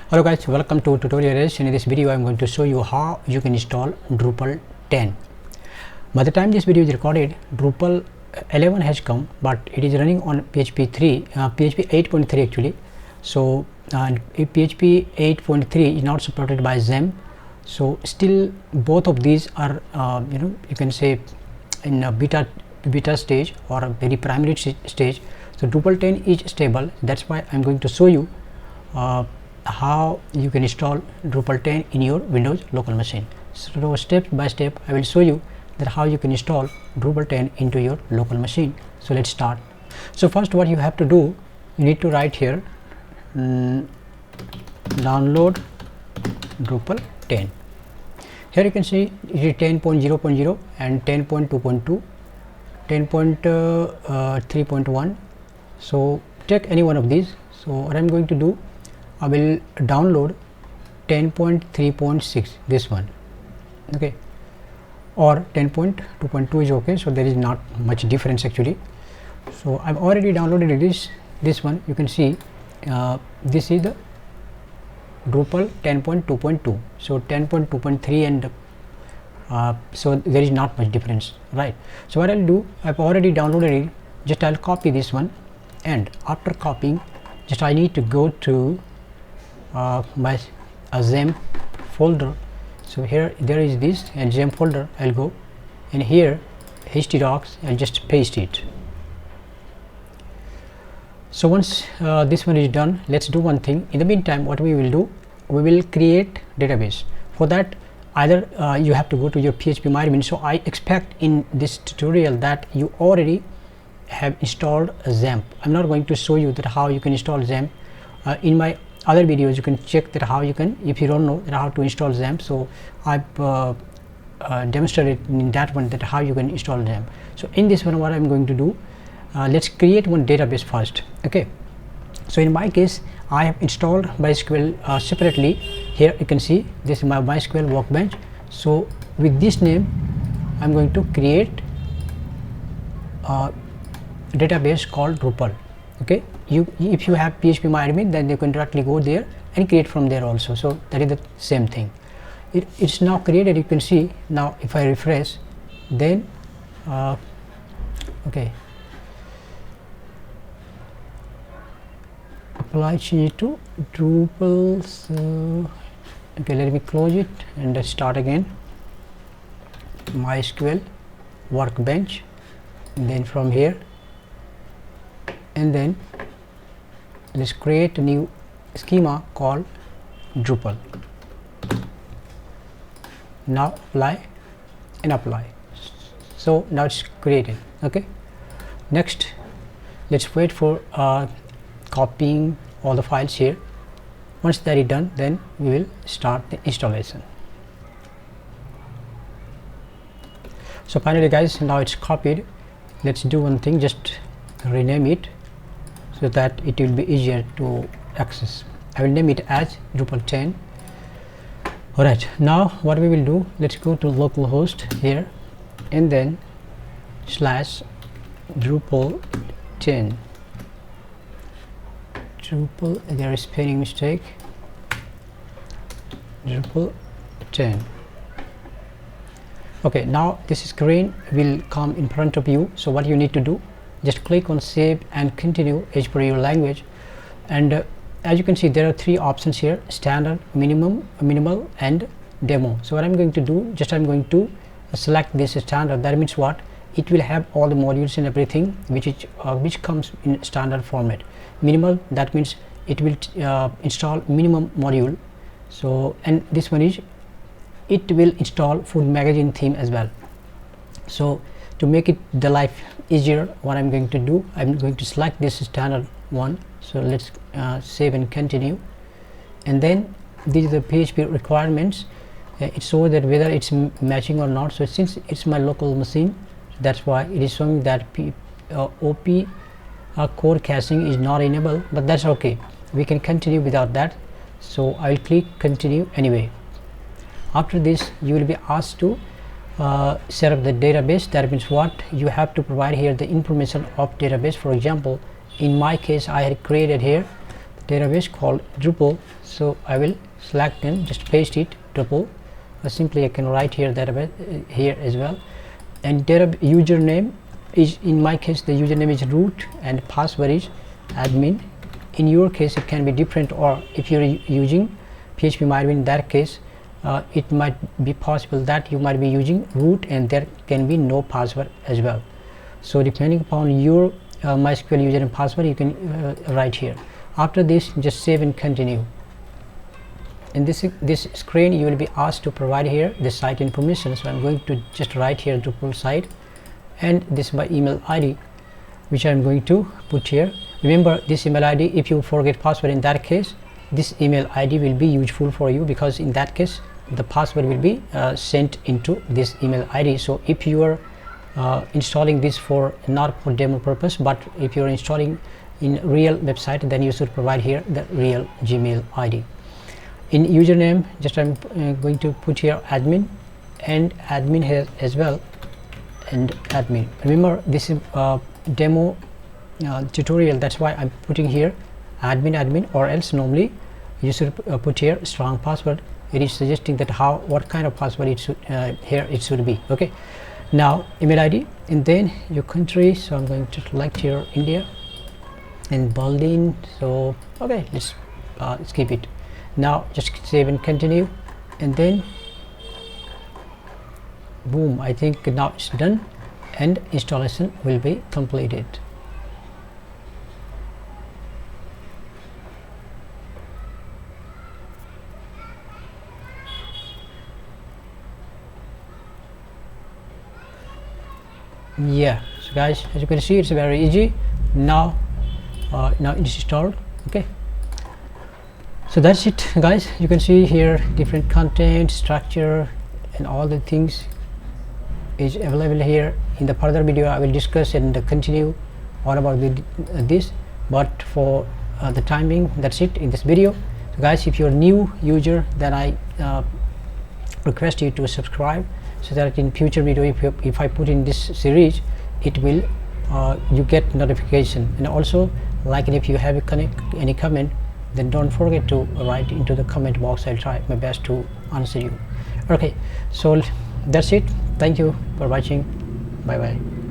Hello guys, welcome to tutorials. In this video I am going to show you how you can install Drupal 10. By the time this video is recorded, Drupal 11 has come, but it is running on PHP 8.3 actually. So PHP 8.3 is not supported by XAMPP. So still both of these are you can say in a beta stage or a very primary stage. So Drupal 10 is stable. That's why I'm going to show you how you can install Drupal 10 in your Windows local machine. So step by step I will show you that how you can install Drupal 10 into your local machine. So let's start. So first what you have to do, you need to write here download Drupal 10. Here you can see it is 10.0.0 and 10.2.2, 10.3.1. so take any one of these. So what I'm going to do, I will download 10.3.6, this one, okay, or 10.2.2 is okay. So there is not much difference actually. So I've already downloaded this one. You can see this is the Drupal 10.2.2. so 10.2.3 and so there is not much difference, right? So what I'll do, I've already downloaded it, just I'll copy this one, and after copying, just I need to go to my XAMPP folder. So here there is this and XAMPP folder. I'll go, and here htdocs, I'll just paste it. So once this one is done, let's do one thing. In the meantime, what we will do, we will create database. For that, either you have to go to your PHP admin. So I expect in this tutorial that you already have installed XAMPP. I'm not going to show you that how you can install XAMPP. In my other videos you can check that how you can, if you don't know that how to install XAMPP. So I've demonstrated in that one that how you can install XAMPP. So in this one, what I'm going to do, let's create one database first, okay? So in my case, I have installed MySQL separately. Here you can see this is my MySQL workbench. So with this name I'm going to create a database called Drupal, okay? If you have PHP admin, then you can directly go there and create from there also. So that is the same thing. It's now created. You can see now if I refresh, then okay, apply change to Drupal. So okay, let me close it and let's start again. MySQL workbench, and then from here, and then let's create a new schema called Drupal. Now apply and apply. So now it's created, okay? Next, let's wait for copying all the files here. Once that is done, then we will start the installation. So finally guys, now it's copied. Let's do one thing, just rename it so that it will be easier to access. I will name it as Drupal 10. Alright, now what we will do, let's go to localhost here, and then /Drupal 10. Drupal, there is spelling mistake, Drupal 10. Okay, now this screen will come in front of you. So what you need to do, just click on save and continue as per your language. And as you can see, there are three options here: standard, minimal and demo. So what I'm going to do, just I'm going to select this standard. That means what, it will have all the modules and everything which comes in standard format. Minimal, that means it will install minimum module. So, and this one is, it will install food magazine theme as well. So to make it the life easier, what I'm going to do, I'm going to select this standard one. So let's save and continue, and then these are the PHP requirements. It shows that whether it's matching or not. So since it's my local machine, that's why it is showing that OP core caching is not enabled, but that's okay, we can continue without that. So I'll click continue anyway. After this, you will be asked to set up the database. That means what, you have to provide here the information of database. For example, in my case, I had created here database called Drupal. So I will select and just paste it Drupal, or simply I can write here database here as well. And username is, in my case the username is root and password is admin. In your case it can be different, or if you're using PHP-MyAdmin, in that case it might be possible that you might be using root and there can be no password as well. So depending upon your MySQL user and password, you can write here. After this, just save and continue. In this screen you will be asked to provide here the site information. So I'm going to just write here Drupal site, and this is my email ID which I'm going to put here. Remember this email ID, if you forget password, in that case this email ID will be useful for you, because in that case the password will be sent into this email ID. So if you are installing this for not for demo purpose, but if you're installing in real website, then you should provide here the real Gmail ID. In username, just I'm going to put here admin, and admin here as well, and admin. Remember this is demo tutorial, that's why I'm putting here admin, or else normally you should put here strong password. It is suggesting that what kind of password it should here it should be. Okay, now email ID, and then your country. So I'm going to select here India and Berlin. So okay, let's skip it. Now just save and continue, and then boom, I think now it's done and installation will be completed. Yeah, so guys, as you can see, it's very easy now. Now it's installed. Okay, so that's it guys. You can see here different content, structure, and all the things is available here. In the further video I will discuss and continue all about this, but for the time being, that's it in this video. So guys, if you're a new user, then I request you to subscribe, so that in future video, if I put in this series, it will you get notification. And also, like, if you have any comment, then don't forget to write into the comment box. I'll try my best to answer you. Okay, so that's it. Thank you for watching. Bye bye.